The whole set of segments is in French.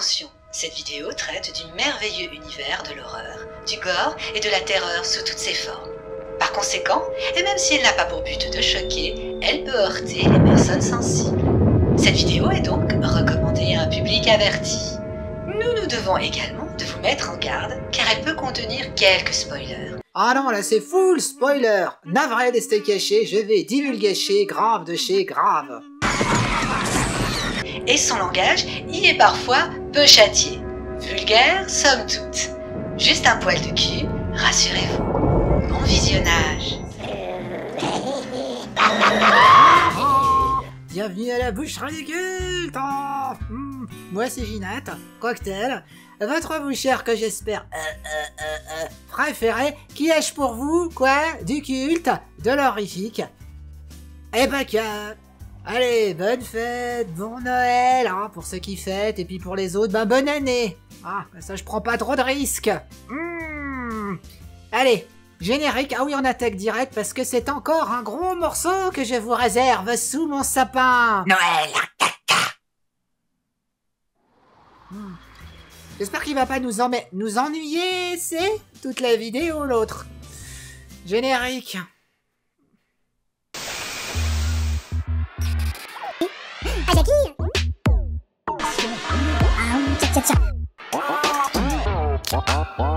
Attention, cette vidéo traite du merveilleux univers de l'horreur, du gore et de la terreur sous toutes ses formes. Par conséquent, et même si elle n'a pas pour but de choquer, elle peut heurter les personnes sensibles. Cette vidéo est donc recommandée à un public averti. Nous devons également de vous mettre en garde car elle peut contenir quelques spoilers. Ah non, là c'est full spoiler. Navré des steaks cachés, je vais divulgacher grave de chez grave. Et son langage y est parfois peu châtié. Vulgaire, somme toute. Juste un poil de cul, rassurez-vous. Bon visionnage. Bienvenue à la boucherie du culte. Moi c'est Ginette, cocktail. Votre bouchère que j'espère préféré. Qui ai-je pour vous? Quoi? Du culte? De l'horrifique? Eh ben que... Allez, bonne fête, bon Noël, hein, pour ceux qui fêtent, et puis pour les autres, ben bonne année. Ah, ça je prends pas trop de risques. Allez, générique. Ah oui, on attaque direct parce que c'est encore un gros morceau que je vous réserve sous mon sapin. Noël. J'espère qu'il va pas nous ennuyer, c'est toute la vidéo l'autre. Générique.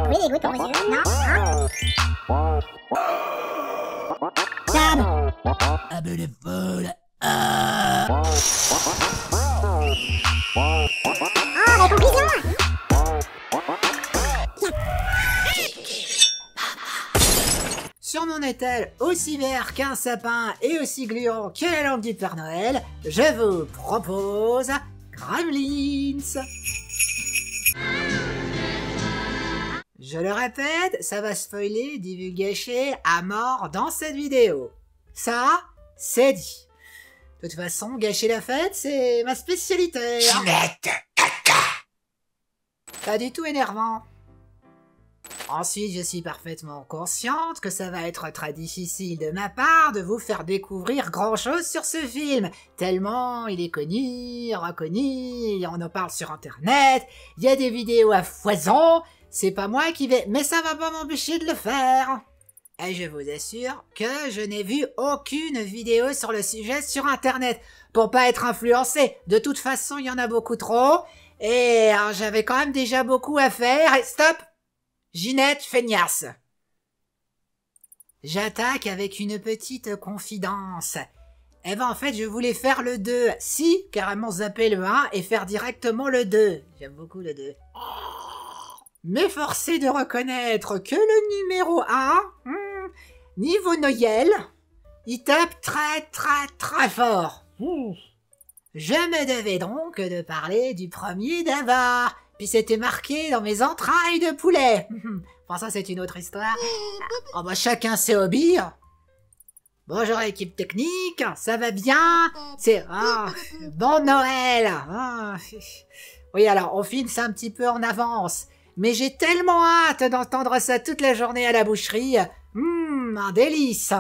Oui, les gouttes pour vos yeux, non, hein? Sam. Ah ben les folles. Oh, la conclusion. Sur mon étal, aussi vert qu'un sapin et aussi gluant que la lampe du Père Noël, je vous propose Gremlins. Je le répète, ça va spoiler, divulgacher à mort dans cette vidéo. Ça, c'est dit. De toute façon, gâcher la fête, c'est ma spécialité. Ginette, caca. Pas du tout énervant. Ensuite, je suis parfaitement consciente que ça va être très difficile de ma part de vous faire découvrir grand-chose sur ce film, tellement il est connu, reconnu, on en parle sur internet, il y a des vidéos à foison, c'est pas moi qui vais... Mais ça va pas m'empêcher de le faire. Et je vous assure que je n'ai vu aucune vidéo sur le sujet sur internet, pour pas être influencé. De toute façon, il y en a beaucoup trop, et j'avais quand même déjà beaucoup à faire, et stop! Ginette feignasse. J'attaque avec une petite confidence. Eh ben en fait je voulais faire le 2. Si, carrément zapper le 1 et faire directement le 2. J'aime beaucoup le 2. Mais forcé de reconnaître que le numéro 1, niveau Noël, il tape très fort. Je me devais donc de parler du premier d'abord. Puis c'était marqué dans mes entrailles de poulet. Enfin ça c'est une autre histoire. Oh bah chacun ses hobbies. Bonjour l'équipe technique, ça va bien? C'est... bon Noël. Oui alors on filme ça un petit peu en avance. Mais j'ai tellement hâte d'entendre ça toute la journée à la boucherie. Un délice.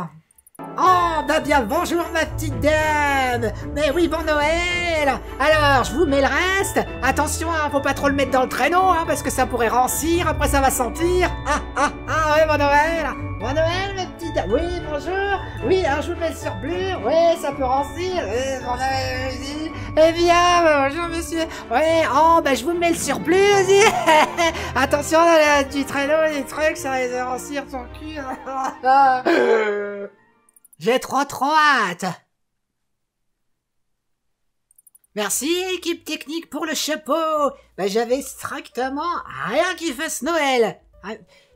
Oh, bah bien le bonjour ma petite dame. Mais oui, bon Noël. Alors, je vous mets le reste. Attention, hein, faut pas trop le mettre dans le traîneau, hein, parce que ça pourrait rancir, après ça va sentir. Ouais, bon Noël. Bon Noël, ma petite dame. Oui, bonjour. Oui, alors je vous mets le surplus. Oui, ça peut rancir. Bon Noël, aussi. Eh bien, bonjour monsieur. Oui, oh, bah je vous mets le surplus aussi. Attention, là, du traîneau, les trucs, ça risque de rancir ton cul. J'ai trop hâte. Merci équipe technique pour le chapeau. Ben, j'avais strictement rien qui fasse Noël.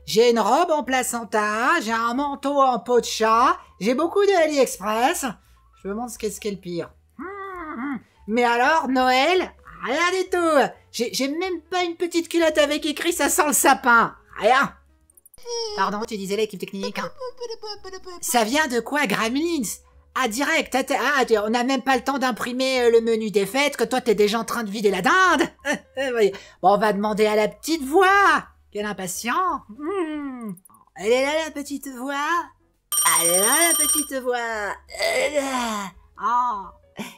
J'ai une robe en placenta, j'ai un manteau en peau de chat, j'ai beaucoup de AliExpress. Je me demande qu'est-ce qui est le pire. Mais alors, Noël, rien du tout. J'ai même pas une petite culotte avec écrit ça sent le sapin. Rien. Pardon, tu disais l'équipe technique. Ça vient de quoi, Gremlins? Ah, direct. On n'a même pas le temps d'imprimer le menu des fêtes, que toi t'es déjà en train de vider la dinde. Bon, on va demander à la petite voix. Quel impatient. Elle est là, la petite voix. Elle est là, la petite voix. Oh,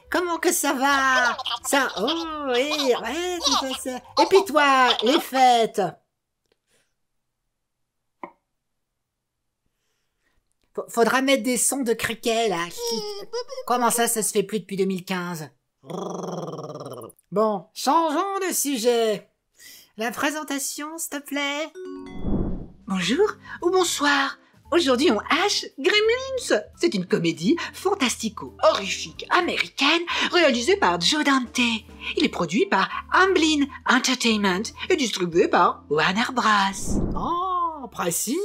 Comment que ça va? Ça, oh, oui, ouais, tout à fait. Et puis toi, les fêtes? Faudra mettre des sons de criquet, là. Comment ça se fait plus depuis 2015? Bon, changeons de sujet. La présentation, s'il te plaît. Bonjour ou bonsoir. Aujourd'hui on hache Gremlins. C'est une comédie fantastico-horrifique américaine réalisée par Joe Dante. Il est produit par Amblin Entertainment et distribué par Warner Bros. Oh, précis.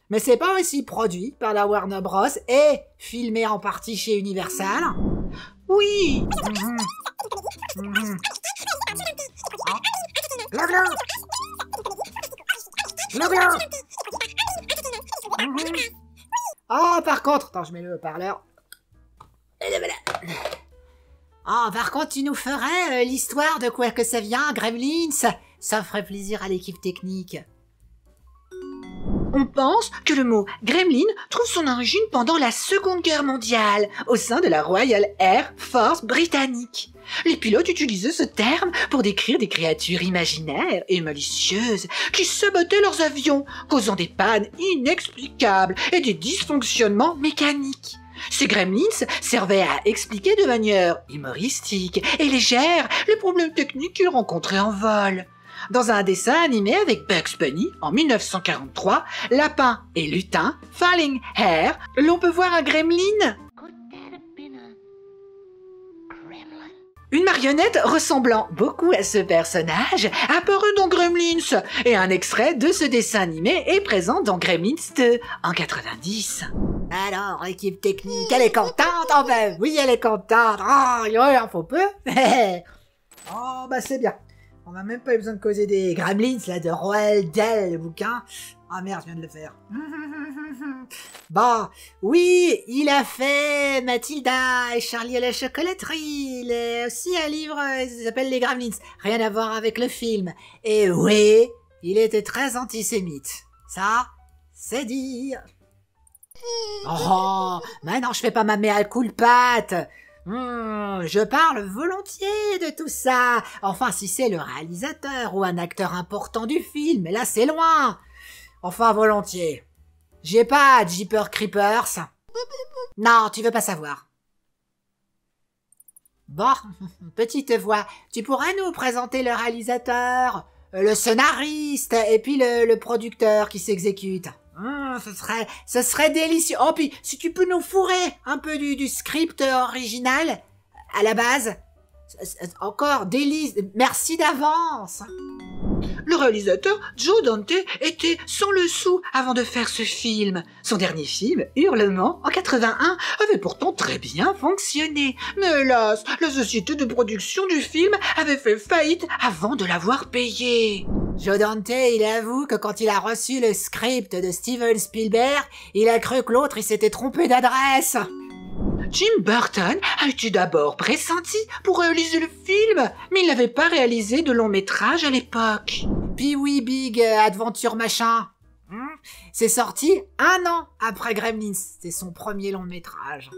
Mais c'est pas aussi produit par la Warner Bros. Et filmé en partie chez Universal? Oui. Oh, par contre, attends, je mets le haut-parleur. Oh, par contre, tu nous ferais l'histoire de quoi que ça vient, Gremlins? Ça ferait plaisir à l'équipe technique. On pense que le mot gremlin trouve son origine pendant la Seconde Guerre mondiale, au sein de la Royal Air Force britannique. Les pilotes utilisaient ce terme pour décrire des créatures imaginaires et malicieuses qui sabotaient leurs avions, causant des pannes inexplicables et des dysfonctionnements mécaniques. Ces gremlins servaient à expliquer de manière humoristique et légère les problèmes techniques qu'ils rencontraient en vol. Dans un dessin animé avec Bugs Bunny en 1943, Lapin et Lutin, Falling Hair, l'on peut voir un gremlin. Une marionnette ressemblant beaucoup à ce personnage apparut dans Gremlins et un extrait de ce dessin animé est présent dans Gremlins 2 en 90. Alors, équipe technique, elle est contente? Oh ben oui, elle est contente. Oh, il en faut peu. Oh, bah c'est bien. On n'a même pas eu besoin de causer des Gremlins, là, de Roald Dahl, le bouquin. Ah merde, je viens de le faire. Bon, oui, il a fait Mathilda et Charlie à la chocolaterie. Il a aussi un livre, il s'appelle Les Gremlins. Rien à voir avec le film. Et oui, il était très antisémite. Ça, c'est dire. Oh, mais non, je fais pas ma mea culpate. Je parle volontiers de tout ça. Enfin, si c'est le réalisateur ou un acteur important du film, mais là c'est loin. Enfin, volontiers. J'ai pas Jeepers Creepers. Non, tu veux pas savoir. Bon, petite voix, tu pourrais nous présenter le réalisateur, le scénariste et puis le producteur qui s'exécute. Ce serait délicieux. Oh, puis si tu peux nous fourrer un peu du script original à la base. Encore délice. Merci d'avance. Le réalisateur Joe Dante était sans le sou avant de faire ce film. Son dernier film, Hurlement, en 81, avait pourtant très bien fonctionné. Mais hélas, la société de production du film avait fait faillite avant de l'avoir payé. Joe Dante, il avoue que quand il a reçu le script de Steven Spielberg, il a cru que l'autre il s'était trompé d'adresse. Tim Burton a été d'abord pressenti pour réaliser le film, mais il n'avait pas réalisé de long métrage à l'époque. Pee-wee Big Adventure machin. C'est sorti 1 an après Gremlins. C'est son premier long métrage.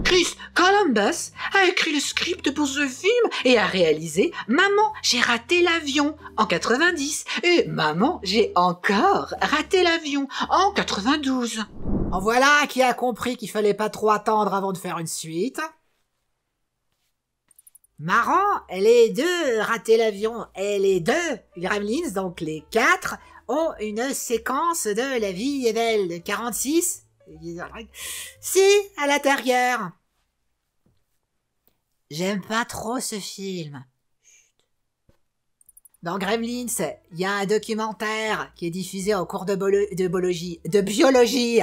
Chris Columbus a écrit le script pour ce film et a réalisé Maman, j'ai raté l'avion en 90 et Maman, j'ai encore raté l'avion en 92. En voilà qui a compris qu'il fallait pas trop attendre avant de faire une suite. Marrant, les deux raté l'avion et les deux Gremlins, donc les 4, ont une séquence de La vie est belle de 46. Si, à l'intérieur. J'aime pas trop ce film. Dans Gremlins, il y a un documentaire qui est diffusé en cours de biologie.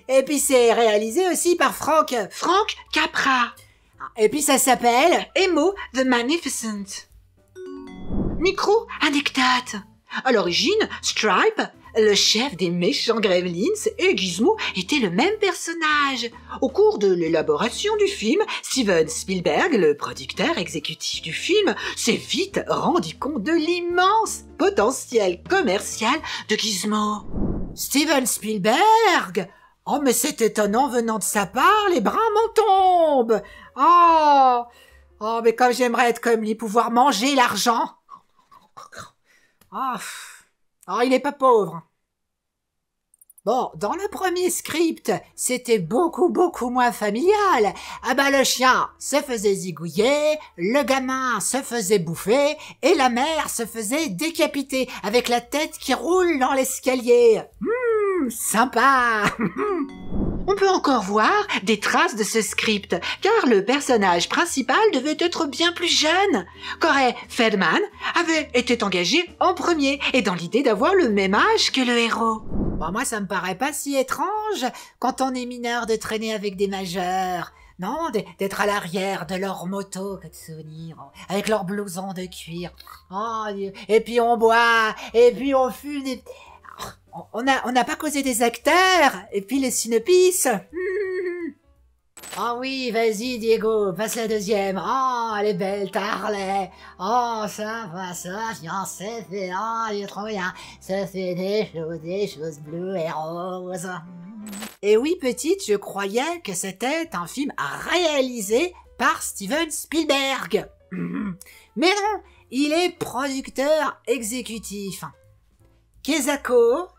Et puis c'est réalisé aussi par Frank Capra. Et puis ça s'appelle Emo the Magnificent. Micro-anecdote. À l'origine, Stripe, le chef des méchants Gremlins, et Gizmo étaient le même personnage. Au cours de l'élaboration du film, Steven Spielberg, le producteur exécutif du film, s'est vite rendu compte de l'immense potentiel commercial de Gizmo. Steven Spielberg? Oh, mais c'est étonnant venant de sa part, les bras m'en tombent. Oh, oh, mais comme j'aimerais être comme lui, pouvoir manger l'argent. Oh, oh, il est pas pauvre. Bon, dans le premier script, c'était beaucoup moins familial. Ah bah le chien se faisait zigouiller, le gamin se faisait bouffer, et la mère se faisait décapiter, avec la tête qui roule dans l'escalier. Sympa. On peut encore voir des traces de ce script, car le personnage principal devait être bien plus jeune. Corey Feldman avait été engagé en premier, et dans l'idée d'avoir le même âge que le héros. Bon, moi, ça me paraît pas si étrange, quand on est mineur, de traîner avec des majeurs. Non, d'être à l'arrière de leur moto, que de souvenirs, avec leur blouson de cuir. Oh, et puis on boit, et puis on fume des... On n'a pas causé des acteurs, et puis les synopsis. Oh oui, vas-y Diego, passe la deuxième. Oh, elle est belle, Tarlet. Oh, ça va, ça vient, c'est fait, oh, il est trop bien. Ça fait des choses bleues et roses. Et oui, petite, je croyais que c'était un film réalisé par Steven Spielberg. Mais non, il est producteur exécutif. Kezako,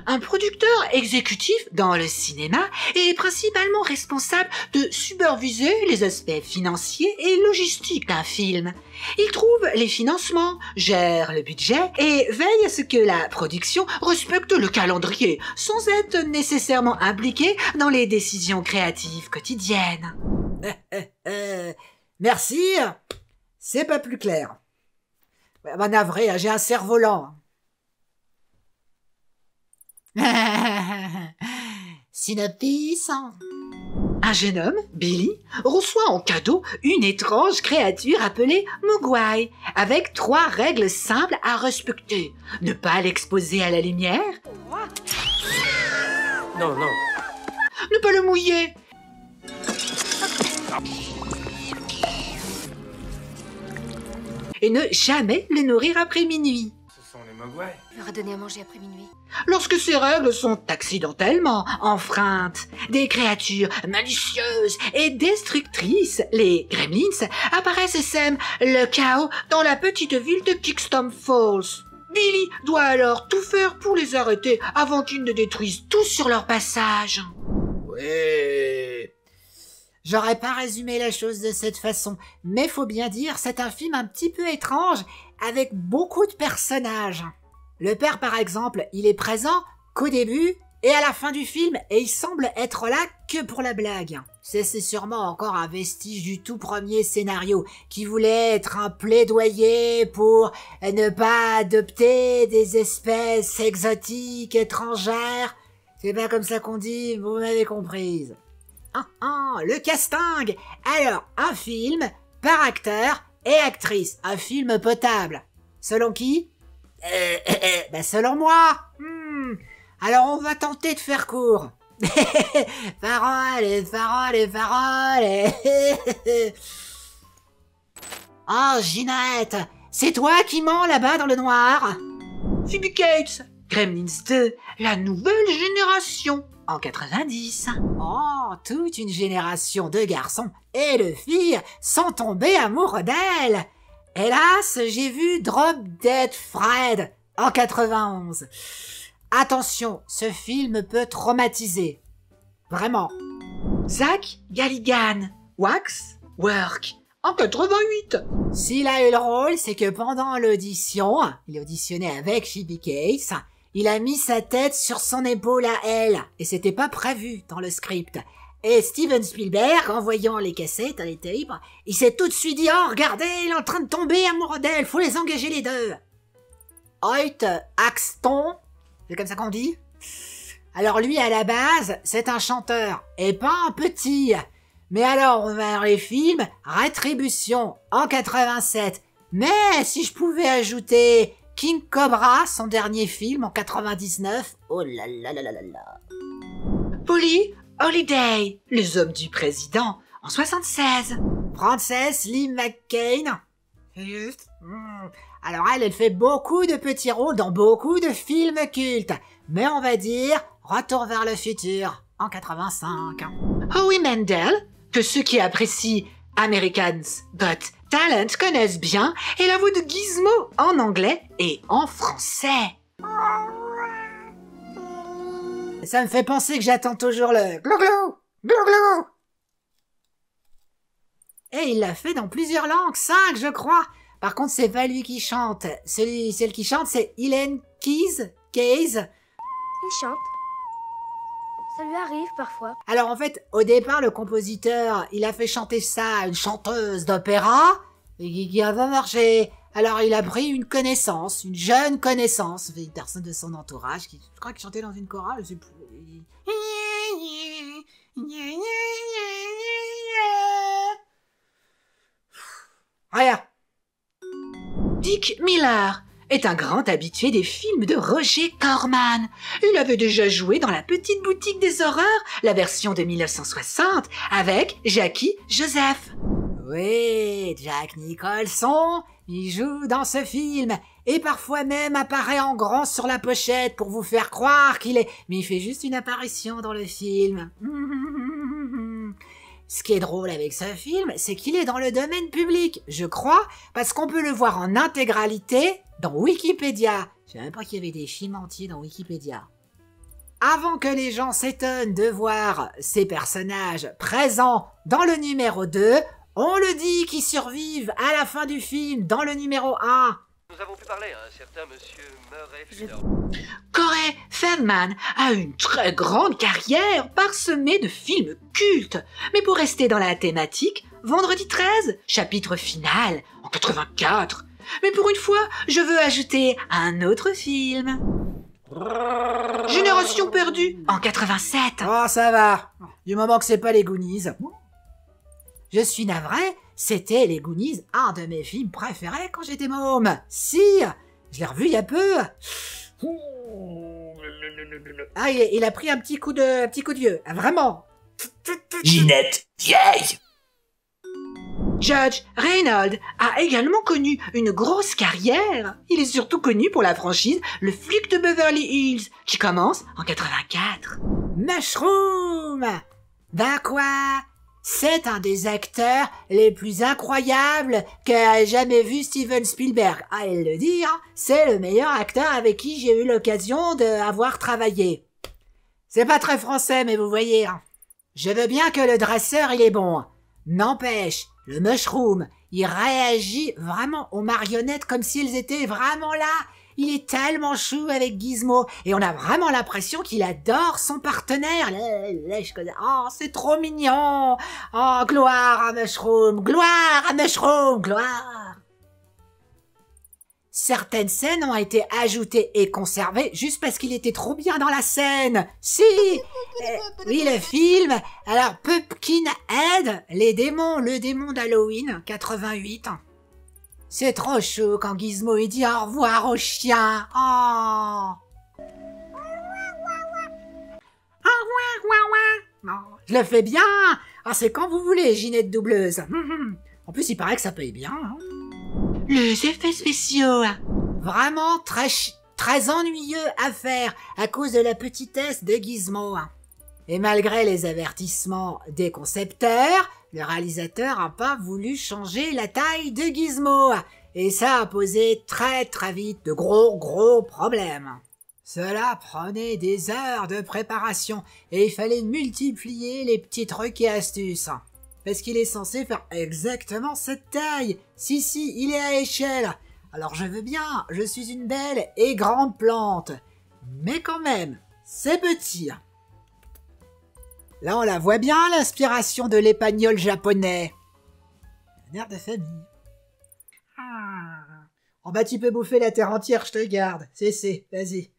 un producteur exécutif dans le cinéma, est principalement responsable de superviser les aspects financiers et logistiques d'un film. Il trouve les financements, gère le budget et veille à ce que la production respecte le calendrier, sans être nécessairement impliqué dans les décisions créatives quotidiennes. Merci, c'est pas plus clair. Bah, navré, j'ai un cerf-volant. Synopsis. Un jeune homme, Billy, reçoit en cadeau une étrange créature appelée Mogwai, avec 3 règles simples à respecter. Ne pas l'exposer à la lumière. Non. Ne pas le mouiller. Et ne jamais le nourrir après minuit. Ce sont les Mogwai. Leur a donné à manger après minuit. Lorsque ces règles sont accidentellement enfreintes, des créatures malicieuses et destructrices, les Gremlins, apparaissent et sèment le chaos dans la petite ville de Kingston Falls. Billy doit alors tout faire pour les arrêter avant qu'ils ne détruisent tout sur leur passage. Ouais. J'aurais pas résumé la chose de cette façon, mais faut bien dire, c'est un film un petit peu étrange, avec beaucoup de personnages. Le père, par exemple, il est présent qu'au début et à la fin du film, et il semble être là que pour la blague. C'est sûrement encore un vestige du tout premier scénario, qui voulait être un plaidoyer pour ne pas adopter des espèces exotiques, étrangères. C'est pas comme ça qu'on dit, vous m'avez comprise. Le casting. Alors, un film par acteur et actrice. Un film potable. Selon qui? Selon moi. Alors on va tenter de faire court. Paroles. Oh, Ginette, c'est toi qui mens là-bas dans le noir? Phoebe Cates, Gremlins 2, la nouvelle génération, en 90. Oh, toute une génération de garçons et de filles sont tombés amoureux d'elle. Hélas, j'ai vu Drop Dead Fred en 91. Attention, ce film peut traumatiser. Vraiment. Zach Galligan, Wax Work, en 88. S'il a eu le rôle, c'est que pendant l'audition, il auditionnait avec Phoebe Cates, il a mis sa tête sur son épaule à elle, et c'était pas prévu dans le script. Et Steven Spielberg, en voyant les cassettes, les tapes, il s'est tout de suite dit « Oh, regardez, il est en train de tomber amoureux d'elle, faut les engager les deux !» Hoyt Axton, c'est comme ça qu'on dit? Alors lui, à la base, c'est un chanteur, et pas un petit. Mais alors, on va dans les films, Rétribution, en 87. Mais si je pouvais ajouter King Cobra, son dernier film, en 99, oh là là là là là là. Polly Holiday, Les Hommes du Président, en 76. Frances Lee McCain. C'est juste. Alors elle fait beaucoup de petits rôles dans beaucoup de films cultes. Mais on va dire Retour vers le futur, en 85. Howie Mandel, que ceux qui apprécient American's Got Talent connaissent bien, est la voix de Gizmo en anglais et en français. Ça me fait penser que j'attends toujours le glouglou, glouglou. Et il l'a fait dans plusieurs langues, 5 je crois. Par contre, c'est pas lui qui chante. Celle qui chante, c'est Hélène Keyes. Il chante. Ça lui arrive parfois. Alors en fait, au départ, le compositeur, il a fait chanter ça à une chanteuse d'opéra qui a pas marché. Alors il a pris une connaissance, une jeune connaissance, une personne de son entourage, qui, je crois qu'il chantait dans une chorale, je sais plus. Regarde. Dick Miller est un grand habitué des films de Roger Corman. Il avait déjà joué dans La Petite Boutique des Horreurs, la version de 1960, avec Jackie Joseph. Oui, Jack Nicholson, il joue dans ce film, et parfois même apparaît en grand sur la pochette pour vous faire croire qu'il est... Mais il fait juste une apparition dans le film. Ce qui est drôle avec ce film, c'est qu'il est dans le domaine public, je crois, parce qu'on peut le voir en intégralité dans Wikipédia. Je savais même pas qu'il y avait des films entiers dans Wikipédia. Avant que les gens s'étonnent de voir ces personnages présents dans le numéro 2, on le dit qu'ils survivent à la fin du film dans le numéro 1. Nous avons pu parler à un certain monsieur Murray Fedor. Corey Feldman a une très grande carrière parsemée de films cultes. Mais pour rester dans la thématique, Vendredi 13, chapitre final, en 84. Mais pour une fois, je veux ajouter un autre film. Génération perdue, en 87. Oh, ça va. Du moment que c'est pas les Goonies. Je suis navré, c'était les Goonies, un de mes films préférés quand j'étais môme. Si, je l'ai revu il y a peu. Ah, il a pris un petit coup de vieux, vraiment. Ginette, vieille. Judge Reinhold a également connu une grosse carrière. Il est surtout connu pour la franchise Le Flic de Beverly Hills, qui commence en 84. Mushroom! Ben quoi? C'est un des acteurs les plus incroyables qu'a jamais vu Steven Spielberg. Ah, il le dit, hein, c'est le meilleur acteur avec qui j'ai eu l'occasion d'avoir travaillé. C'est pas très français, mais vous voyez, hein. Je veux bien que le dresseur, il est bon. N'empêche, le Mushroom, il réagit vraiment aux marionnettes comme s'ils étaient vraiment là. Il est tellement chou avec Gizmo et on a vraiment l'impression qu'il adore son partenaire. Oh, c'est trop mignon. Oh, gloire à Mushroom, gloire à Mushroom, gloire. Certaines scènes ont été ajoutées et conservées juste parce qu'il était trop bien dans la scène. Si, oui, le film. Alors, Pumpkinhead, le démon d'Halloween, 88. C'est trop chaud quand Gizmo il dit au revoir au chien. Oh. Je le fais bien. Ah, c'est quand vous voulez, Ginette doubleuse. En plus, il paraît que ça paye bien. Hein. Les effets spéciaux. Vraiment très ennuyeux à faire à cause de la petitesse de Gizmo. Et malgré les avertissements des concepteurs, le réalisateur n'a pas voulu changer la taille de Gizmo. Et ça a posé très vite de gros problèmes. Cela prenait des heures de préparation et il fallait multiplier les petits trucs et astuces. Parce qu'il est censé faire exactement cette taille. Si, il est à échelle. Alors je veux bien, je suis une belle et grande plante. Mais quand même, c'est petit. Là, on la voit bien, l'inspiration de l'épagnol japonais. Un air de famille. Oh bah, tu peux bouffer la terre entière, je te garde. C'est, vas-y.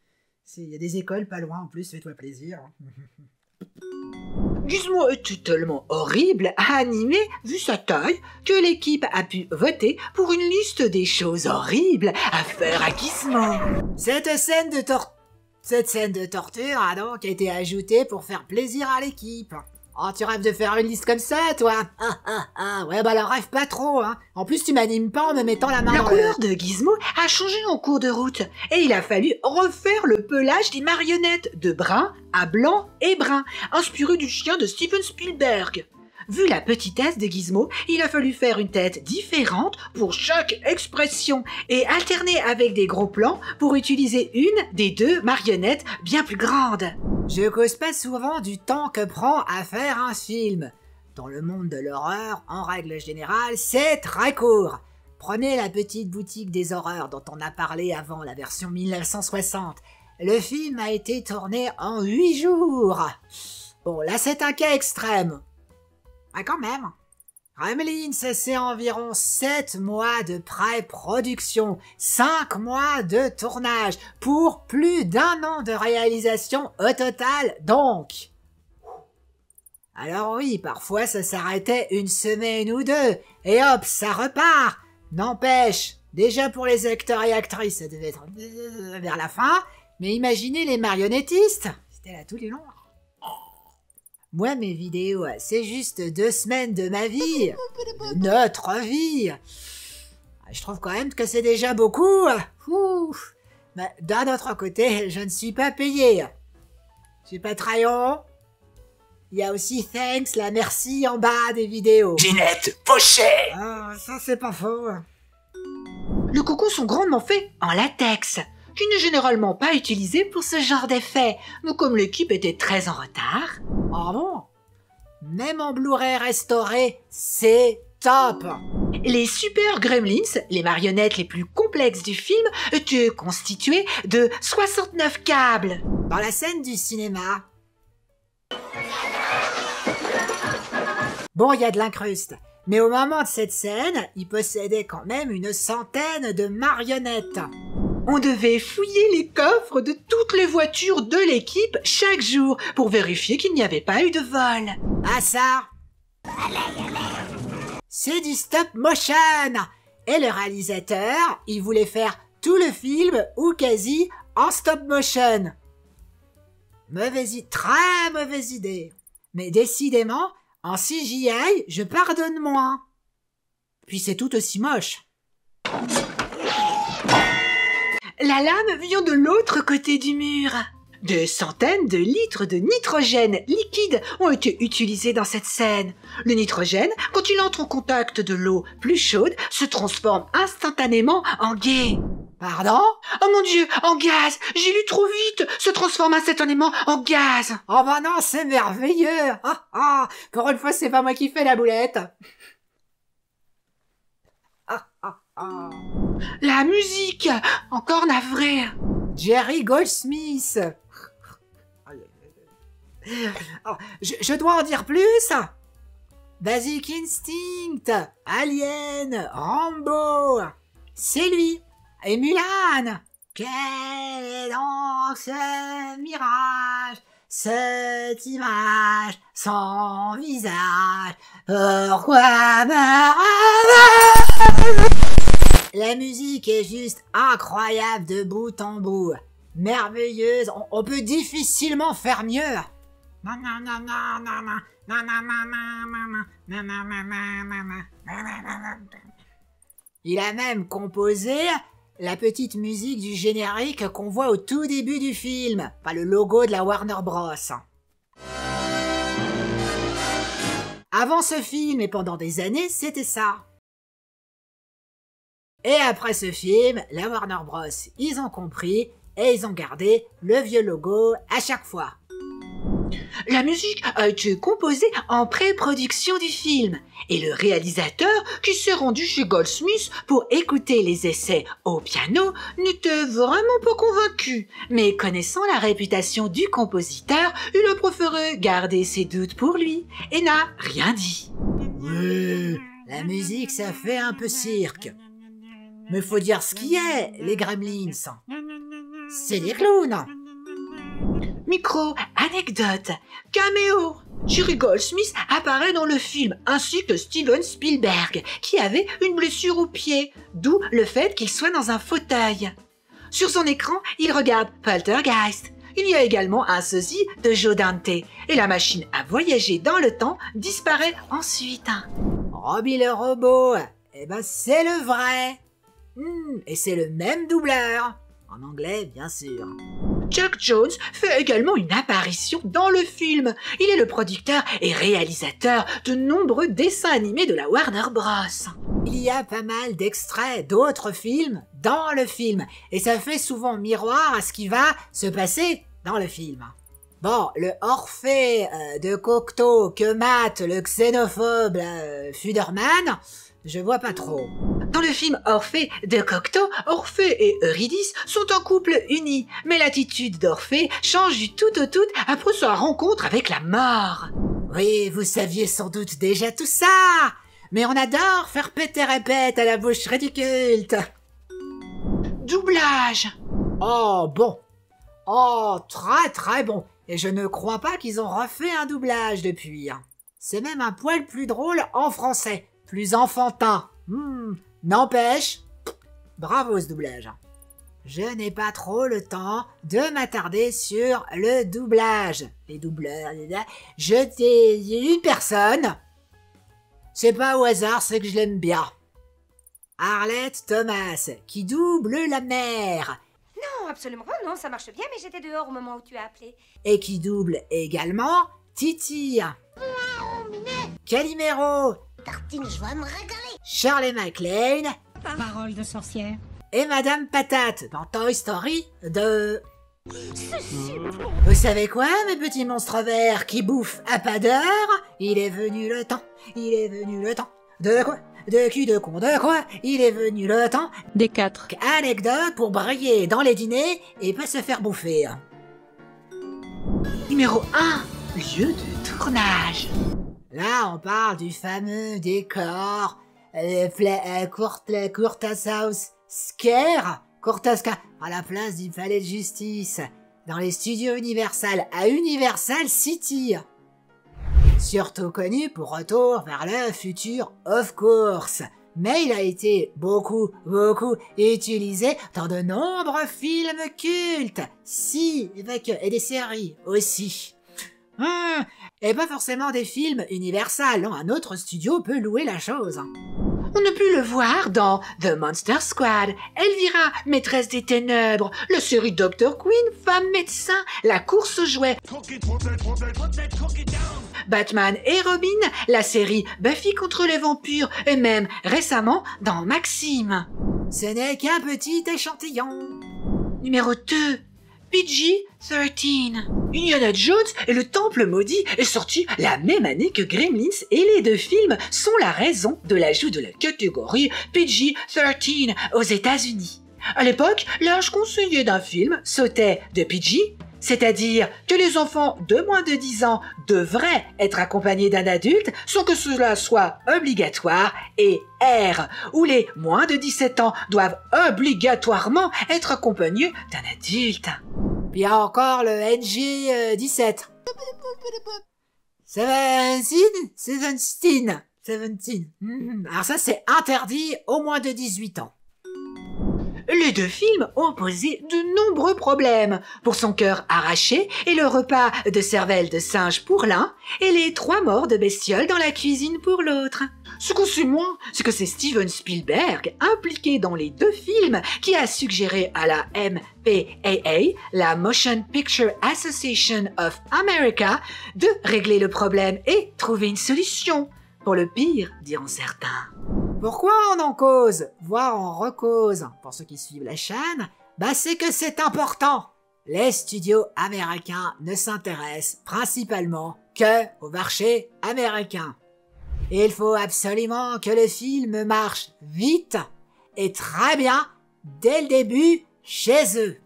Il y a des écoles pas loin en plus, fais-toi plaisir. Gizmo était tellement horrible à animer, vu sa taille, que l'équipe a pu voter pour une liste des choses horribles à faire à Gizmo. Cette scène de torture a donc été ajoutée pour faire plaisir à l'équipe. Oh, tu rêves de faire une liste comme ça, toi? Ouais, bah alors rêve pas trop, hein. En plus, tu m'animes pas en me mettant la main La dans couleur de Gizmo a changé en cours de route et il a fallu refaire le pelage des marionnettes de brun à blanc et brun, inspiré du chien de Steven Spielberg. Vu la petitesse de Gizmo, il a fallu faire une tête différente pour chaque expression et alterner avec des gros plans pour utiliser une des deux marionnettes bien plus grandes. Je cause pas souvent du temps que prend à faire un film. Dans le monde de l'horreur, en règle générale, c'est très court. Prenez la petite boutique des horreurs dont on a parlé avant la version 1960. Le film a été tourné en 8 jours. Bon, là c'est un cas extrême. Ah, quand même. Gremlins, c'est environ 7 mois de pré-production, 5 mois de tournage, pour plus d'1 an de réalisation au total, donc. Alors oui, parfois ça s'arrêtait une semaine ou deux, et hop, ça repart. N'empêche, déjà pour les acteurs et actrices, ça devait être vers la fin, mais imaginez les marionnettistes, c'était là tous les longs. Moi, mes vidéos, c'est juste 2 semaines de ma vie, de notre vie. Je trouve quand même que c'est déjà beaucoup. Mais d'un autre côté, je ne suis pas payé. J'ai Patreon. Il y a aussi Thanks, la merci en bas des vidéos. Ginette, Pochet. Ah, ça c'est pas faux. Le cocon sont grandement faits en latex, qui n'est généralement pas utilisé pour ce genre d'effet, mais comme l'équipe était très en retard... Ah bon? Même en Blu-ray restauré, c'est top! Les Super Gremlins, les marionnettes les plus complexes du film, étaient constituées de 69 câbles. Dans la scène du cinéma. Bon, il y a de l'incruste. Mais au moment de cette scène, il possédait quand même une centaine de marionnettes. On devait fouiller les coffres de toutes les voitures de l'équipe chaque jour pour vérifier qu'il n'y avait pas eu de vol. Ah ça, c'est du stop motion. Et le réalisateur, il voulait faire tout le film, ou quasi, en stop motion. Très mauvaise idée. Mais décidément, en CGI, je pardonne moins. Puis c'est tout aussi moche. La lame vient de l'autre côté du mur. Des centaines de litres de nitrogène liquide ont été utilisés dans cette scène. Le nitrogène, quand il entre en contact de l'eau plus chaude, se transforme instantanément en gaz. Pardon? Oh mon Dieu, en gaz! J'ai lu trop vite! Se transforme instantanément en gaz! Oh bah non, c'est merveilleux! Pour une fois, c'est pas moi qui fais la boulette! La musique! Encore navré! Jerry Goldsmith! Je dois en dire plus? Basic Instinct, Alien, Rambo, c'est lui! Et Mulan! Quel est donc ce mirage, cette image sans visage? Pourquoi me rêver? La musique est juste incroyable de bout en bout. Merveilleuse, on peut difficilement faire mieux. Il a même composé la petite musique du générique qu'on voit au tout début du film, pas le logo de la Warner Bros. Avant ce film et pendant des années, c'était ça. Et après ce film, la Warner Bros, ils ont compris et ils ont gardé le vieux logo à chaque fois. La musique a été composée en pré-production du film et le réalisateur qui s'est rendu chez Goldsmith pour écouter les essais au piano n'était vraiment pas convaincu. Mais connaissant la réputation du compositeur, il a préféré garder ses doutes pour lui et n'a rien dit. Oui, la musique ça fait un peu cirque. Mais faut dire ce qui est, les Gremlins. C'est des clowns. Micro, anecdote, caméo. Jerry Goldsmith apparaît dans le film, ainsi que Steven Spielberg, qui avait une blessure au pied, d'où le fait qu'il soit dans un fauteuil. Sur son écran, il regarde Poltergeist. Il y a également un sosie de Joe Dante, et la machine à voyager dans le temps disparaît ensuite. Robbie le robot, eh ben c'est le vrai. Et c'est le même doubleur. En anglais, bien sûr. Chuck Jones fait également une apparition dans le film. Il est le producteur et réalisateur de nombreux dessins animés de la Warner Bros. Il y a pas mal d'extraits d'autres films dans le film, et ça fait souvent miroir à ce qui va se passer dans le film. Bon, le Orphée de Cocteau que mate le xénophobe Fuderman, je vois pas trop. Dans le film Orphée de Cocteau, Orphée et Eurydice sont un couple uni, mais l'attitude d'Orphée change du tout au tout après sa rencontre avec la mort. Oui, vous saviez sans doute déjà tout ça, mais on adore faire péter répète à la bouche ridicule. Doublage. Oh bon. Oh, très très bon. Et je ne crois pas qu'ils ont refait un doublage depuis. C'est même un poil plus drôle en français, plus enfantin. N'empêche, bravo ce doublage. Je n'ai pas trop le temps de m'attarder sur le doublage. Les doubleurs, je t'ai une personne. C'est pas au hasard, c'est que je l'aime bien. Arlette Thomas, qui double la mère. Non, absolument non, ça marche bien, mais j'étais dehors au moment où tu as appelé. Et qui double également Titi. Calimero. Tartine, je vais me régaler. Shirley MacLaine. Parole de sorcière. Et Madame Patate dans Toy Story 2. Vous savez quoi, mes petits monstres verts qui bouffent à pas d'heure? Il est venu le temps, il est venu le temps. De quoi? De cul de con, de quoi? Il est venu le temps. Des 4. Anecdote pour briller dans les dîners et pas se faire bouffer. Numéro 1. Lieu de tournage. Là, on parle du fameux décor Courthouse Square, à la place du palais de justice, dans les studios Universal à Universal City. Surtout connu pour Retour vers le futur, of course. Mais il a été beaucoup utilisé dans de nombreux films cultes. Et des séries aussi. Et pas forcément des films Universal, non, un autre studio peut louer la chose. On a pu le voir dans The Monster Squad, Elvira, maîtresse des ténèbres, la série Dr. Queen, femme médecin, la course aux jouets, Batman et Robin, la série Buffy contre les vampires, et même récemment dans Maxime. Ce n'est qu'un petit échantillon. Numéro 2. PG-13. Indiana Jones et le Temple Maudit est sorti la même année que Gremlins et les deux films sont la raison de l'ajout de la catégorie PG-13 aux États-Unis. À l'époque, l'âge conseillé d'un film sautait de PG, c'est-à-dire que les enfants de moins de 10 ans devraient être accompagnés d'un adulte sans que cela soit obligatoire, et R, où les moins de 17 ans doivent obligatoirement être accompagnés d'un adulte. Puis il y a encore le NG-17. 17. Alors ça, c'est interdit aux moins de 18 ans. Les deux films ont posé de nombreux problèmes pour son cœur arraché et le repas de cervelle de singe pour l'un et les 3 morts de bestioles dans la cuisine pour l'autre. Ce qu'on sait moins, c'est que c'est Steven Spielberg, impliqué dans les deux films, qui a suggéré à la MPAA, la Motion Picture Association of America, de régler le problème et trouver une solution. Pour le pire, diront certains. Pourquoi on en cause, voire on recause, pour ceux qui suivent la chaîne, c'est que c'est important. Les studios américains ne s'intéressent principalement que au marché américain. Il faut absolument que le film marche vite et très bien dès le début chez eux.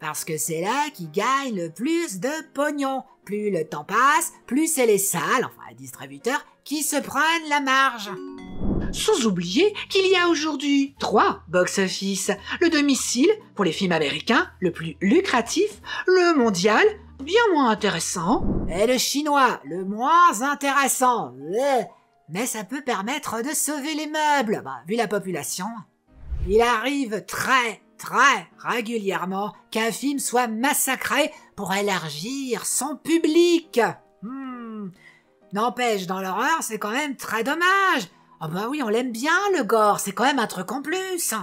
Parce que c'est là qu'ils gagnent le plus de pognon. Plus le temps passe, plus c'est les salles, enfin les distributeurs, qui se prennent la marge. Sans oublier qu'il y a aujourd'hui 3 box-office. Le domicile, pour les films américains, le plus lucratif, le mondial, bien moins intéressant, et le chinois, le moins intéressant. Mais ça peut permettre de sauver les meubles, vu la population. Il arrive très très régulièrement qu'un film soit massacré pour élargir son public. N'empêche, dans l'horreur, c'est quand même très dommage. Ah bah oui, on l'aime bien, le gore, c'est quand même un truc en plus.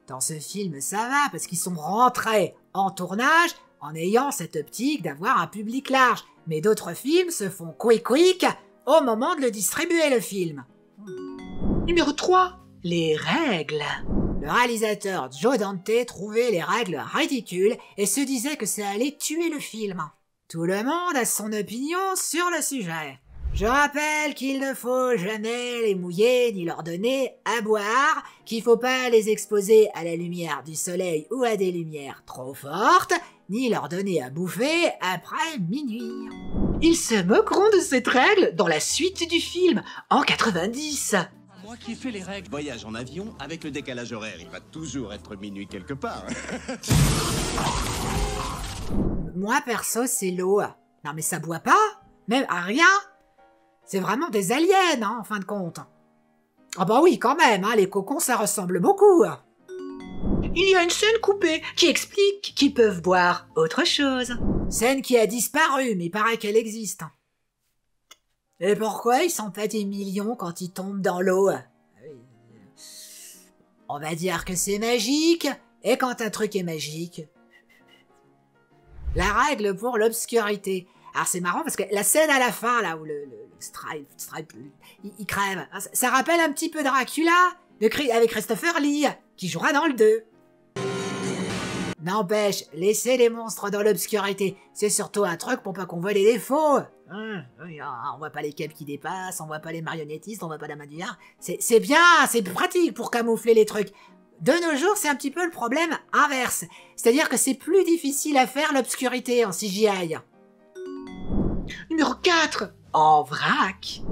Dans ce film, ça va, parce qu'ils sont rentrés en tournage en ayant cette optique d'avoir un public large. Mais d'autres films se font quick au moment de le distribuer, le film. Numéro 3. Les règles. Le réalisateur Joe Dante trouvait les règles ridicules et se disait que ça allait tuer le film. Tout le monde a son opinion sur le sujet. Je rappelle qu'il ne faut jamais les mouiller ni leur donner à boire, qu'il faut pas les exposer à la lumière du soleil ou à des lumières trop fortes, ni leur donner à bouffer après minuit. Ils se moqueront de cette règle dans la suite du film, en 90. Moi qui fais les règles. Voyage en avion, avec le décalage horaire, il va toujours être minuit quelque part. Moi, perso, c'est l'eau. Non mais ça boit pas, même à rien. C'est vraiment des aliens, hein, en fin de compte. Ah bah oui, quand même, hein, les cocons, ça ressemble beaucoup. Il y a une scène coupée qui explique qu'ils peuvent boire autre chose. Scène qui a disparu, mais il paraît qu'elle existe. Et pourquoi ils s'en pètent des millions quand ils tombent dans l'eau? On va dire que c'est magique, et quand un truc est magique... La règle pour l'obscurité. Alors c'est marrant parce que la scène à la fin, là, où le Stripe, il crève, ça rappelle un petit peu Dracula, avec Christopher Lee, qui jouera dans le 2. N'empêche, laisser les monstres dans l'obscurité, c'est surtout un truc pour pas qu'on voit les défauts. On voit pas les capes qui dépassent, on voit pas les marionnettistes, on voit pas la main du yard. C'est bien, c'est pratique pour camoufler les trucs. De nos jours, c'est un petit peu le problème inverse. C'est-à-dire que c'est plus difficile à faire l'obscurité en CGI. Numéro 4. En vrac.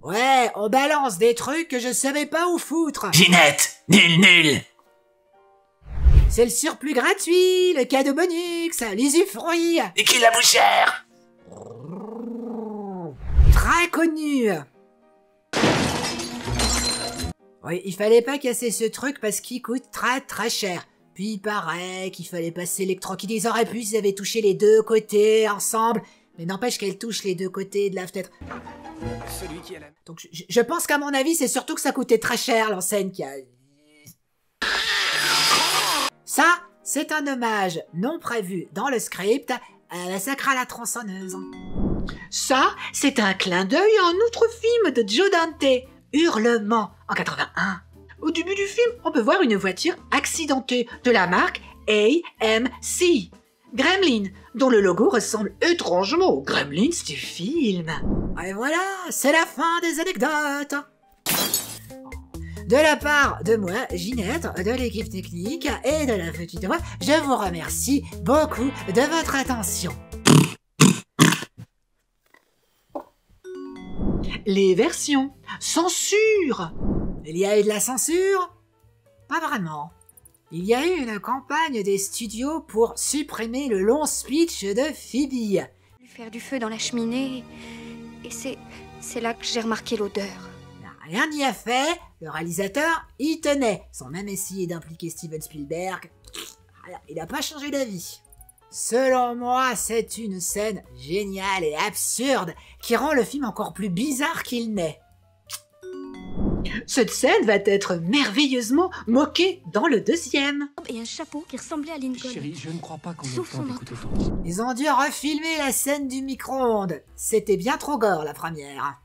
Ouais, on balance des trucs que je savais pas où foutre. Ginette, nul. C'est le surplus gratuit, le cadeau bonus, l'usufruit. Et qui la bouchère? Très connu. Oui, il fallait pas casser ce truc parce qu'il coûte très très cher. Puis il paraît qu'il fallait passer l'électroquide. Ils auraient pu s'ils avaient touché les deux côtés ensemble. Mais n'empêche qu'elle touche les deux côtés de la fenêtre. Donc je pense qu'à mon avis, c'est surtout que ça coûtait très cher, l'enseigne qui a... Ça, c'est un hommage non prévu dans le script à la Sacre à la tronçonneuse. Ça, c'est un clin d'œil à un autre film de Joe Dante, Hurlement, en 81. Au début du film, on peut voir une voiture accidentée de la marque AMC. Gremlin, dont le logo ressemble étrangement aux Gremlins du film. Et voilà, c'est la fin des anecdotes. De la part de moi, Ginette, de l'équipe technique et de la petite voix, je vous remercie beaucoup de votre attention. Les versions. Censure. Il y a eu de la censure? Pas vraiment. Il y a eu une campagne des studios pour supprimer le long speech de Phoebe. Faire du feu dans la cheminée, et c'est là que j'ai remarqué l'odeur. Rien n'y a fait, le réalisateur y tenait, sans même essayer d'impliquer Steven Spielberg. Il n'a pas changé d'avis. Selon moi, c'est une scène géniale et absurde qui rend le film encore plus bizarre qu'il n'est. Cette scène va être merveilleusement moquée dans le deuxième. Et un chapeau qui ressemblait à Lincoln. Chérie, je ne crois pas qu'on ait le Sauf temps son d'écouter ton... Ils ont dû refilmer la scène du micro-ondes. C'était bien trop gore la première.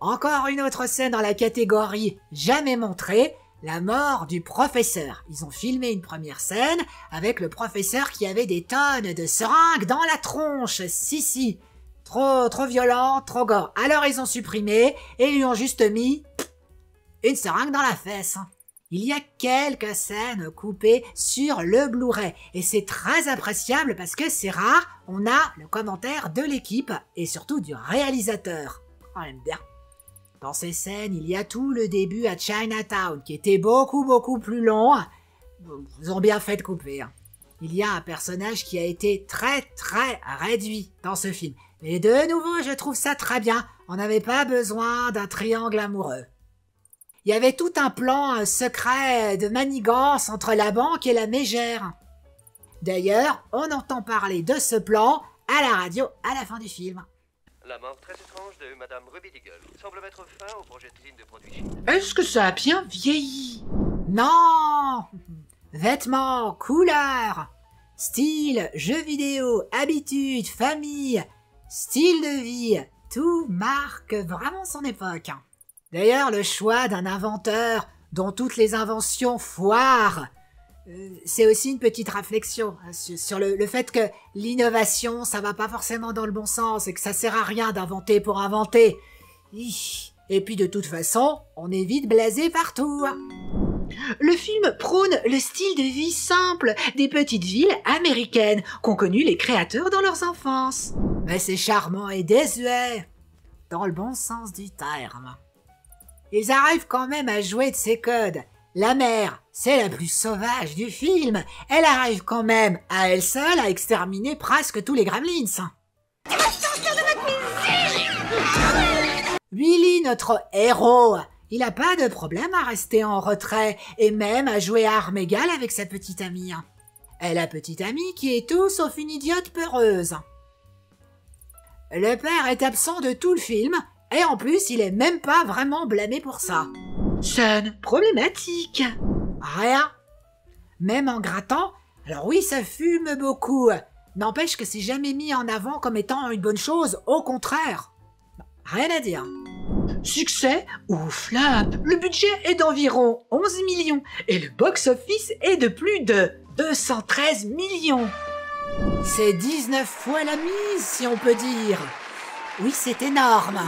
Encore une autre scène dans la catégorie jamais montrée, la mort du professeur. Ils ont filmé une première scène avec le professeur qui avait des tonnes de seringues dans la tronche. Si. Trop violent, trop gore. Alors ils ont supprimé et lui ont juste mis une seringue dans la fesse. Il y a quelques scènes coupées sur le Blu-ray et c'est très appréciable parce que c'est rare, on a le commentaire de l'équipe et surtout du réalisateur. On aime bien. Dans ces scènes, il y a tout le début à Chinatown qui était beaucoup plus long. Ils ont bien fait de couper. Il y a un personnage qui a été très réduit dans ce film. Mais de nouveau, je trouve ça très bien. On n'avait pas besoin d'un triangle amoureux. Il y avait tout un plan secret de manigance entre la banque et la mégère. D'ailleurs, on entend parler de ce plan à la radio à la fin du film. La mort très étrange de Madame Ruby Deagle semble mettre fin au projet de ligne de produits chimiques. Est-ce que ça a bien vieilli? Non! Vêtements, couleurs, style, jeux vidéo, habitudes, famille, style de vie, tout marque vraiment son époque. D'ailleurs, le choix d'un inventeur dont toutes les inventions foirent, c'est aussi une petite réflexion sur le fait que l'innovation, ça va pas forcément dans le bon sens et que ça sert à rien d'inventer pour inventer. Et puis de toute façon, on est vite blasé partout. Le film prône le style de vie simple des petites villes américaines qu'ont connu les créateurs dans leurs enfances. Mais c'est charmant et désuet, dans le bon sens du terme. Ils arrivent quand même à jouer de ces codes. La mère, c'est la plus sauvage du film. Elle arrive quand même, à elle seule, à exterminer presque tous les gremlins. Willy, notre héros, il a pas de problème à rester en retrait et même à jouer à armes égales avec sa petite amie. Et la petite amie qui est tout sauf une idiote peureuse. Le père est absent de tout le film et en plus il est même pas vraiment blâmé pour ça. Scène problématique. Rien. Même en grattant, alors oui ça fume beaucoup, n'empêche que c'est jamais mis en avant comme étant une bonne chose, au contraire. Rien à dire. Succès ou flop? Le budget est d'environ 11 millions et le box-office est de plus de 213 millions. C'est 19 fois la mise, si on peut dire. Oui, c'est énorme.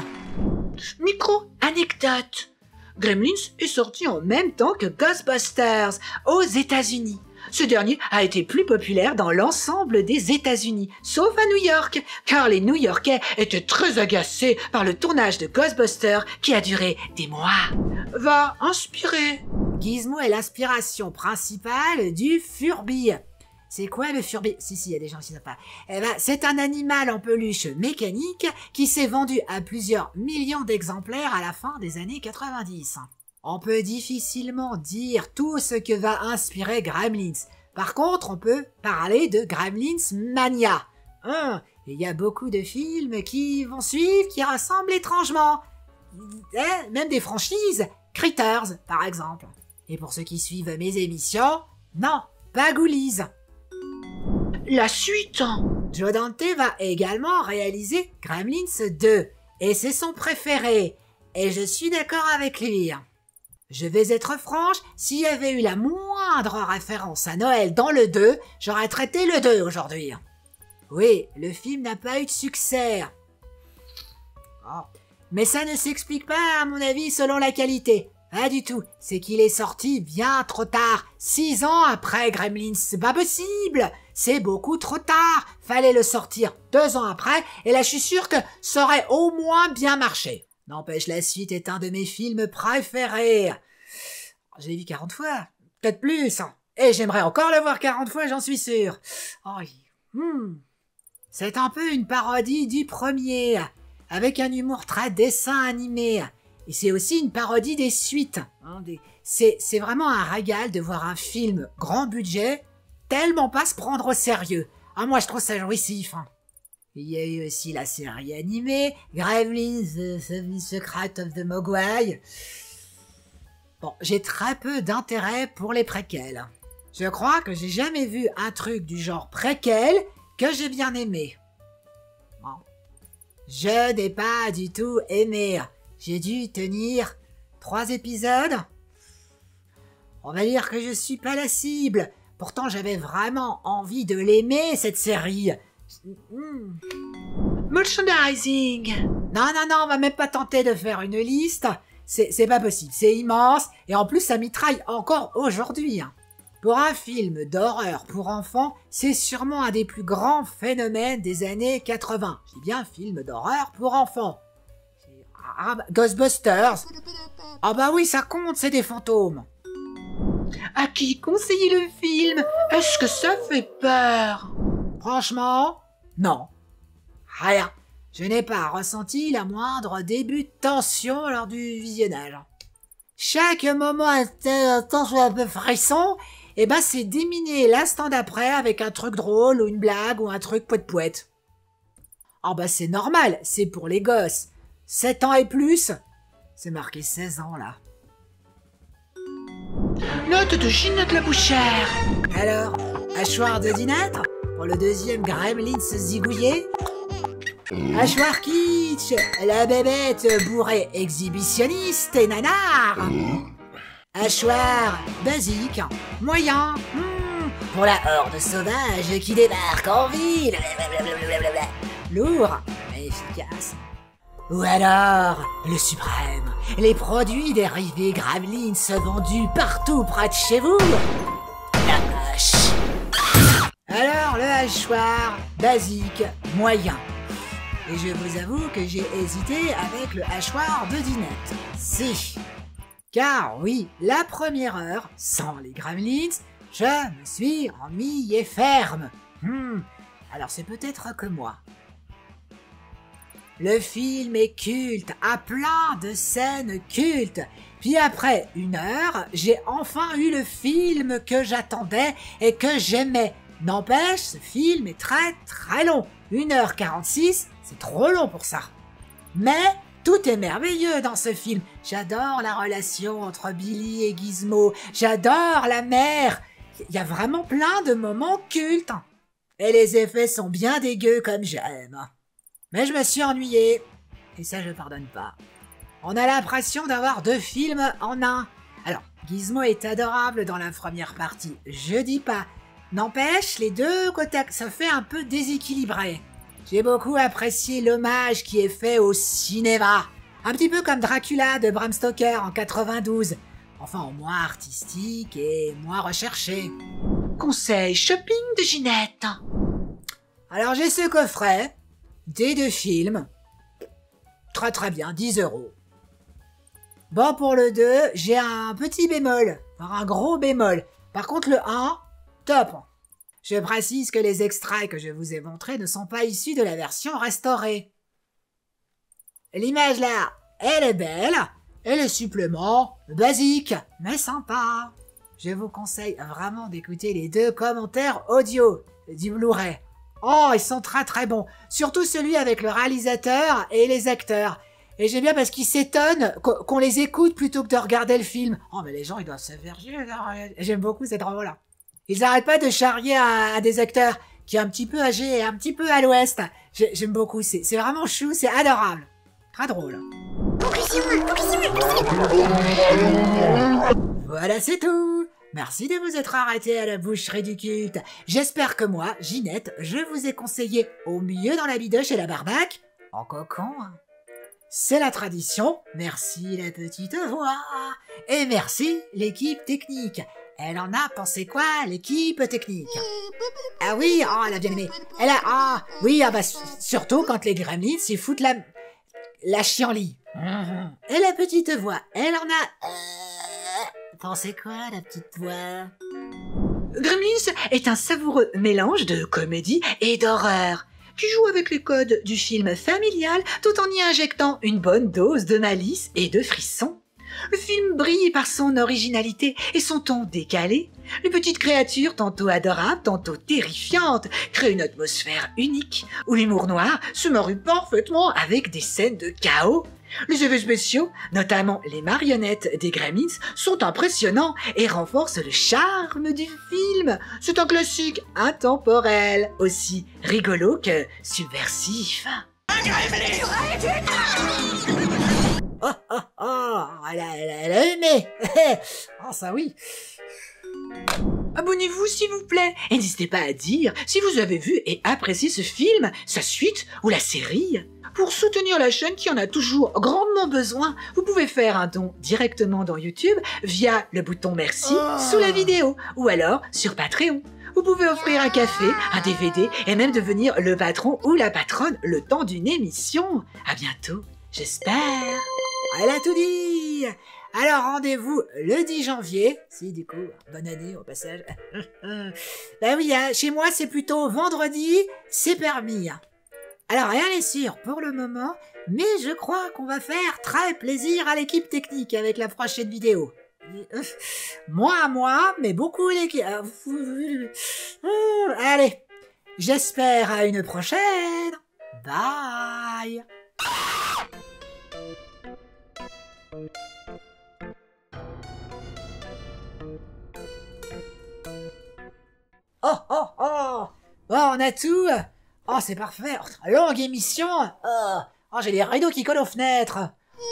Micro-anecdote. Gremlins est sorti en même temps que Ghostbusters aux États-Unis. Ce dernier a été plus populaire dans l'ensemble des États-Unis, sauf à New York, car les New-Yorkais étaient très agacés par le tournage de Ghostbusters qui a duré des mois. Va inspirer. Gizmo est l'inspiration principale du Furby. C'est quoi le Furby? Si, il y a des gens qui ne savent pas. Eh ben, c'est un animal en peluche mécanique qui s'est vendu à plusieurs millions d'exemplaires à la fin des années 90. On peut difficilement dire tout ce que va inspirer Gremlins. Par contre, on peut parler de Gremlins Mania. Il y a beaucoup de films qui vont suivre, qui ressemblent étrangement. Même des franchises. Critters, par exemple. Et pour ceux qui suivent mes émissions, non, pas Ghoulies. La suite. Joe Dante va également réaliser Gremlins 2. Et c'est son préféré. Et je suis d'accord avec lui. Je vais être franche, s'il y avait eu la moindre référence à Noël dans le 2, j'aurais traité le 2 aujourd'hui. Oui, le film n'a pas eu de succès. Mais ça ne s'explique pas, à mon avis, selon la qualité. Pas du tout. C'est qu'il est sorti bien trop tard. 6 ans après Gremlins. C'est pas possible. C'est beaucoup trop tard. Fallait le sortir 2 ans après, et là je suis sûr que ça aurait au moins bien marché. N'empêche, la suite est un de mes films préférés. Je l'ai vu 40 fois, peut-être plus. Et j'aimerais encore le voir 40 fois, j'en suis sûr. C'est un peu une parodie du premier, avec un humour très dessin animé. Et c'est aussi une parodie des suites. C'est vraiment un régal de voir un film grand budget, tellement pas se prendre au sérieux. Moi je trouve ça jouissif. Il y a eu aussi la série animée, Gremlins, The Secret of the Mogwai. Bon, j'ai très peu d'intérêt pour les préquels. Je crois que j'ai jamais vu un truc du genre préquel que j'ai bien aimé. Bon. Je n'ai pas du tout aimé. J'ai dû tenir 3 épisodes. On va dire que je suis pas la cible. Pourtant, j'avais vraiment envie de l'aimer, cette série. Merchandising. Non, on va même pas tenter de faire une liste. C'est pas possible, c'est immense. Et en plus, ça mitraille encore aujourd'hui. Pour un film d'horreur pour enfants, c'est sûrement un des plus grands phénomènes des années 80. Je dis bien film d'horreur pour enfants. Ghostbusters. Ah bah oui, ça compte, c'est des fantômes. À qui conseiller le film? Est-ce que ça fait peur? Franchement, non. Rien. Je n'ai pas ressenti la moindre début de tension lors du visionnage. chaque moment intense ou un peu frisson, eh ben c'est déminer l'instant d'après avec un truc drôle ou une blague ou un truc poète-poète. Ah bah c'est normal, c'est pour les gosses. 7 ans et plus, c'est marqué 16 ans là. Note de Ginette la bouchère. Alors, hachoir de dinette pour le deuxième Gremlins zigouillé. Hachoir kitsch, la bébête bourrée exhibitionniste et nanar. Hachoir basique, moyen, pour la horde sauvage qui débarque en ville. Lourd, mais efficace. Ou alors, le suprême, les produits dérivés Gremlins vendus partout près de chez vous. La hache. Alors, le hachoir basique, moyen. Et je vous avoue que j'ai hésité avec le hachoir de dinette. Si. Car oui, la première heure, sans les Gremlins, je me suis ennuyé ferme. Alors c'est peut-être que moi. Le film est culte, à plein de scènes cultes. Puis après 1 heure, j'ai enfin eu le film que j'attendais et que j'aimais. N'empêche, ce film est très très long. 1h46, c'est trop long pour ça. Mais tout est merveilleux dans ce film. J'adore la relation entre Billy et Gizmo. J'adore la mère. Il y a vraiment plein de moments cultes. Et les effets sont bien dégueux comme j'aime. Mais je me suis ennuyé. Et ça, je pardonne pas. On a l'impression d'avoir 2 films en un. Alors, Gizmo est adorable dans la première partie. Je dis pas. N'empêche, les deux côtés, ça fait un peu déséquilibré. J'ai beaucoup apprécié l'hommage qui est fait au cinéma. Un petit peu comme Dracula de Bram Stoker en 92. Enfin, au moins artistique et moins recherché. Conseil shopping de Ginette. Alors j'ai ce coffret, des 2 films. Très très bien, 10 €. Bon, pour le 2, j'ai un petit bémol, un gros bémol. Par contre, le 1, top. Je précise que les extraits que je vous ai montrés ne sont pas issus de la version restaurée. L'image là, elle est belle, et le supplément, basique, mais sympa. Je vous conseille vraiment d'écouter les 2 commentaires audio du Blu-ray. Oh, ils sont très très bons. Surtout celui avec le réalisateur et les acteurs. Et j'aime bien parce qu'ils s'étonnent qu'on les écoute plutôt que de regarder le film. Oh, mais les gens, ils doivent se faire chier. J'aime beaucoup cette drôle-là. Ils n'arrêtent pas de charrier à des acteurs qui est un petit peu âgés et un petit peu à l'ouest. J'aime beaucoup. C'est vraiment chou, c'est adorable. Très drôle. Voilà, c'est tout. Merci de vous être arrêté à la boucherie du culte. J'espère que moi, Ginette, je vous ai conseillé au mieux dans la bidoche et la barbaque, en cocon. C'est la tradition. Merci la petite voix. Et merci l'équipe technique. Elle en a pensé quoi, l'équipe technique? Ah oui, oh, elle a bien aimé. Elle a, ah, oui, ah bah, surtout quand les Gremlins s'y foutent la chienlit. Et la petite voix, elle en a, pensez quoi, la petite voix? Gremlins est un savoureux mélange de comédie et d'horreur, qui joue avec les codes du film familial tout en y injectant une bonne dose de malice et de frisson. Le film brille par son originalité et son ton décalé. Les petites créatures, tantôt adorables, tantôt terrifiantes, créent une atmosphère unique où l'humour noir se marie parfaitement avec des scènes de chaos. Les effets spéciaux, notamment les marionnettes des Gremlins, sont impressionnants et renforcent le charme du film. C'est un classique intemporel, aussi rigolo que subversif. Oh, oh, oh, elle a aimé. Oh, ça oui. Abonnez-vous s'il vous plaît et n'hésitez pas à dire si vous avez vu et apprécié ce film, sa suite ou la série. Pour soutenir la chaîne qui en a toujours grandement besoin, vous pouvez faire un don directement dans YouTube via le bouton merci sous la vidéo ou alors sur Patreon. Vous pouvez offrir un café, un DVD et même devenir le patron ou la patronne le temps d'une émission. À bientôt, j'espère. Elle a tout dit. Alors rendez-vous le 10 janvier. Si, du coup, bonne année au passage. Ben oui, hein, chez moi c'est plutôt vendredi, c'est permis. Alors rien n'est sûr pour le moment, mais je crois qu'on va faire très plaisir à l'équipe technique avec la prochaine vidéo. Moi, mais beaucoup l'équipe. Allez, j'espère à une prochaine. Bye. Oh, on a tout. Oh, c'est parfait. Longue émission. Oh, j'ai les rideaux qui collent aux fenêtres.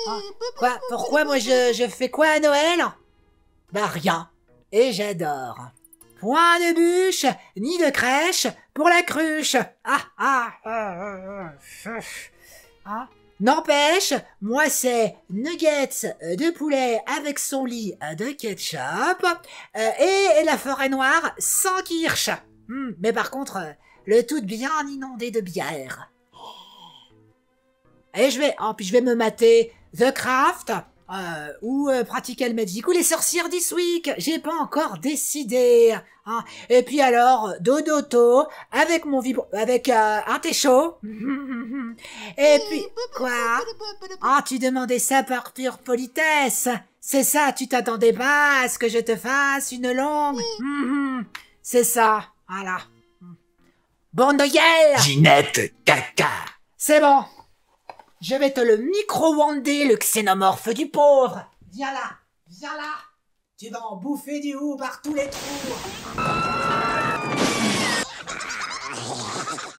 Oh, quoi? Pourquoi moi je fais quoi à Noël? Bah rien. Et j'adore. Point de bûche, ni de crèche pour la cruche. N'empêche, moi c'est nuggets de poulet avec son lit de ketchup et la forêt noire sans kirsch. Mais par contre, le tout bien inondé de bière. Et je vais me mater The Craft ou Practical Magic ou les sorcières this week. J'ai pas encore décidé. Hein. Et puis alors Dodoto avec mon avec un thé chaud. Et puis quoi? Tu demandais ça par pure politesse. C'est ça, tu t'attendais pas à ce que je te fasse une longue. C'est ça, voilà. Bande de gueule! Ginette, caca. C'est bon. Je vais te le micro-wander, le xénomorphe du pauvre. Viens là. Tu vas en bouffer du hou par tous les trous.